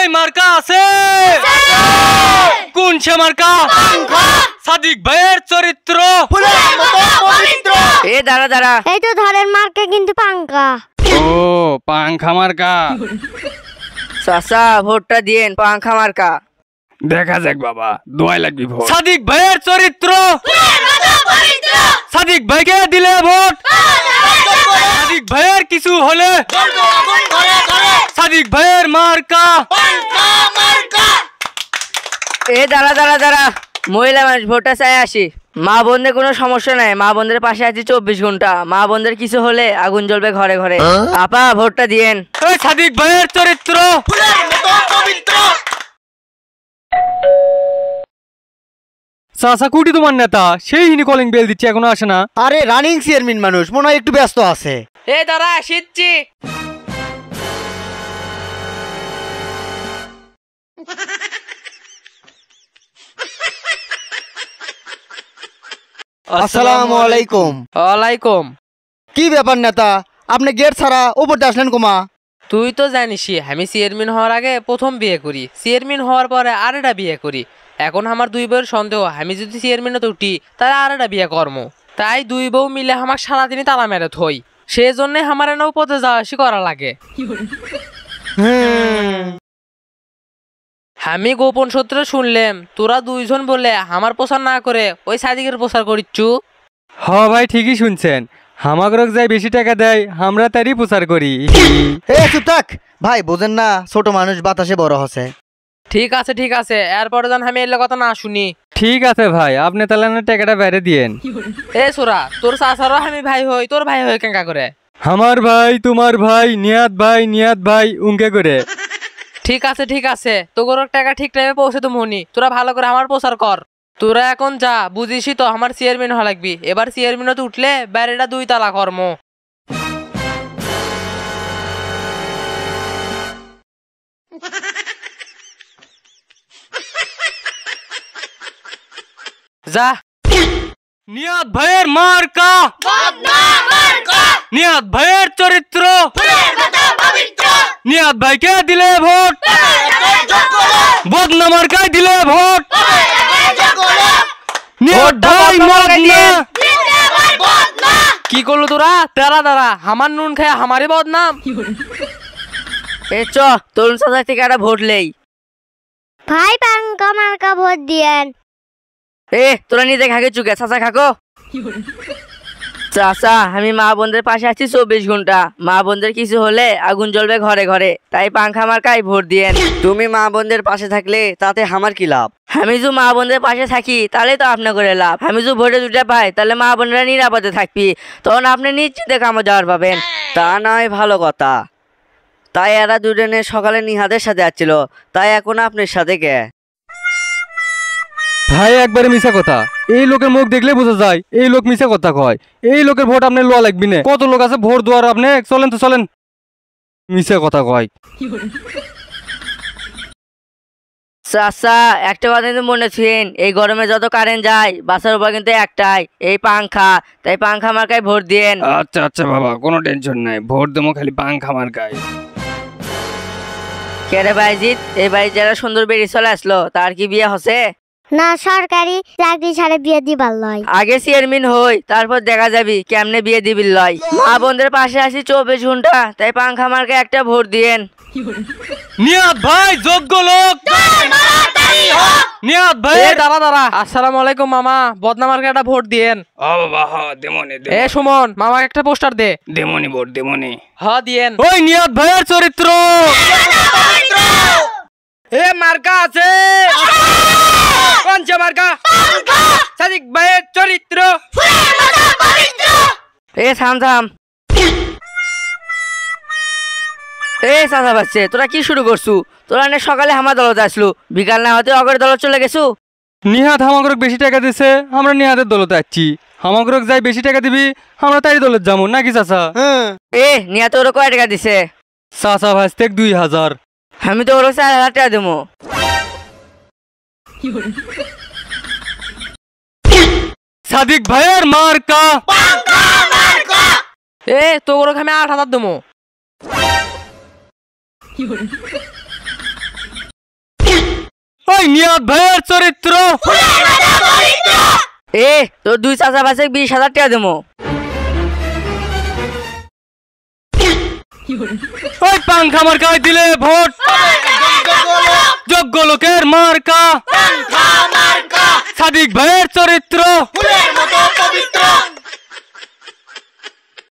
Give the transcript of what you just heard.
ওই মার্কা আছে কোন সে মার্কা? সাদিক ভাইয়ের চরিত্র এ দাঁড়া দাঁড়া, এই তো ধরেন মার্কা কিন্তু পাঙ্কা। ও পাংখা মার্কা। চাচা ভোটটা দিয়েন পাংখা মার্কা। দেখা যাক বাবা, দোয়াই লাগবি ভোট। সাদিক ভাইয়ের চরিত্র, সাদিক ভাইকে দিলে ভোট। সাদিক ভাইয়ের কিছু হলে সাদিক ভাইয়ের মার্কা। এ দাঁড়া দাঁড়া দাঁড়া, মহিলা মানুষ ভোটটা চাই আসি। মা বোনদের কোনো সমস্যা নাই, মা বোনদের পাশে আছি 24 ঘন্টা। মা বোনদের কিছু হলে আগুন জ্বলবে ঘরে ঘরে। আপা ভোটটা দিয়েন। ওই সাদিক ভাইয়ের চরিত্র চাচা কুটি তোমার নেতা, সেই হিনি কলিং বেল দিচ্ছে এখনো আসে না। আরে রানিং চেয়ারম্যান মানুষ, মনে হয় একটু ব্যস্ত আছে। এ দাঁড়া আসিচ্ছি। আসসালামু আলাইকুম। ওয়ালাইকুম। কি ব্যাপার নেতা, আপনি গেট ছাড়া উপরতে আসলেন কুমা? তুই তো জানিসই আমি চেয়ারম্যান হওয়ার আগে প্রথম বিয়ে করি, চেয়ারম্যান হওয়ার পরে আরেকটা বিয়ে করি। এখন আমার দুই বউয়ের সন্দেহ আমি যদি চেয়ারম্যানে উঠি তাহলে আরেকটা বিয়ে কর্ম। তাই দুই বউ মিলে আমার সারাদিনই তালা মেরে থই, সেই জন্যে আমার এনে উপরে যাওয়া আসি করা লাগে। আমি গোপন সূত্রে শুনলাম তোরা দুইজন বলে আমার প্রচার না করে ওই সাদিকের প্রচার করিচ্ছু। হ ভাই ঠিকই শুনছেন, হামাগরক যাই বেশি টাকা দেয় আমরা তারই প্রচার করি। এ চুপ থাক ভাই, বোঝেন না ছোট মানুষ বাতাসে বড় হচ্ছে। ঠিক আছে, এরপরে যেন আমি এলে কথা না শুনি। ঠিক আছে ভাই, আপনি তাহলে না টাকাটা বাইরে দিয়েন। এ সোরা, তোর চাচারও আমি ভাই হই, তোর ভাই হই কেঙ্কা করে? আমার ভাই তোমার ভাই নিয়াত ভাই উনকে করে। ঠিক আছে তোর টাকা ঠিক টাইমে পৌঁছে তো মনি, তোরা ভালো করে আমার প্রচার কর। তোরা এখন যা, বুঝিসই তো আমার চেয়ারম্যান হওয়া লাগবি। এবার চেয়ারম্যান তো উঠলে বাইরেটা 2 তালা কর্ম। যা। নিয়াত ভাইয়ের মার্কা, নিয়াত ভাইয়ের চরিত্র, নিয়াত ভাইকে দিলে ভোট, বদনা মার্কায় দিলে ভোট। নিয়াত ভাই বদনা। কি করলো তোরা? দাঁড়া আমার নুন খায় আমারই বদনাম। এ চ তরুণ চাচা থেকে একটা ভোট লেই। ভাই পাঙ্কা মার্কা ভোট দিয়েন। এ তোরা নিজে খাকে চুকে, চাচা খাকো। চাচা আমি মা বোনদের পাশে আছি 24 ঘন্টা। মা বোনদের কিছু হলে আগুন জ্বলবে ঘরে ঘরে, তাই পাংখা মার্কায় ভোট দিয়েন। তুমি মা বোনদের পাশে থাকলে তাতে আমার কি লাভ? আমি যদি মা বোনদের পাশে থাকি তাহলে তো আপনার করে লাভ। আমি যদি ভোটে 2টা পাই তাহলে মা বোনেরা নিরাপদে থাকবি, তখন আপনি নিশ্চিন্তে কামো যাওয়ার পাবেন। তা নয় ভালো কথা, তাই এরা দুজনে সকালে নিহাদের সাথে আসছিল, তাই এখন আপনার সাথে কে? ভাই একবারে মিশা কথা, এই লোকের মুখ দেখলে বোঝা যায় এই লোক মিশা কথা কয়। এই লোকের ভোট আপনি লোয়া লাগবি না, কত লোক আছে ভোট দেওয়ার, আপনি চলেন তো চলেন, মিশা কথা কয়। চাচা একটা কথা কিন্তু মনে ছিলেন, এই গরমে যত কারেন্ট যায় বাসার উপর কিন্তু একটাই, এই পাংখা। তাই পাংখা মার্কায় ভোট দিয়েন। আচ্ছা বাবা, কোনো টেনশন নাই, ভোট দেবো খালি পাংখা মার্কায়। কে রে বাইজিৎ, এই বাড়ি যারা সুন্দর বেরিয়ে চলে আসলো তার কি বিয়ে হচ্ছে? না, সরকারি চাকরি ছাড়া বিয়ে দিবার লয়। আগে চেয়ারম্যান হই, তারপর দেখা যাবি কেমনে বিয়ে দিবির লয়। মা বোনদের পাশে আছি 24 ঘন্টা, তাই পাংখা মার্কায় একটা ভোট দিয়েন। নিয়াত ভাই যোগ্য লোক, নিয়াত ভাই। দাঁড়া আসসালামু আলাইকুম মামা, বদনামার্কে একটা ভোট দিয়েন। ও বাবা হ দেমনি। এ সুমন, মামাকে একটা পোস্টার দে। দেমনি ভোট দেমনি। হ দিয়েন। ওই নিয়াত ভাইয়ের চরিত্র। এ মার্কা আছে কোন সে মার্কা? সাদিক ভাইয়ের চরিত্র। এ থাম। এ চাচা বাচ্চে, তোরা কি শুরু করছু? তোরা নে সকালে আমার দলত আসলু, বিকাল না হতে অগরের দলত চলে গেছু। নিহাত হামাগরক বেশি টাকা দিছে, আমরা নিহাতের দলতে আসছি। হামাগরক যাই বেশি টাকা দিবি আমরা তাই দলত যাবো নাকি চাচা? এ নিহাতে ওরা কয় টাকা দিছে? চাচা ভাজতে 2000। আমি তো ওরা 4000 টাকা দেবো। সাদিক ভাইয়ের মার্কা। এ তো ওরকম আমি 8000 দেবো। ওই নিয়াদ ভাইয়ের চরিত্র। এ তোর দুই চাচা পাশে 20,000 টাকা দেবো। ওই পাংখা মার্কায় দিলে ভোট, যোগ্য লোকের মার্কা, সাদিক ভাইয়ের চরিত্র।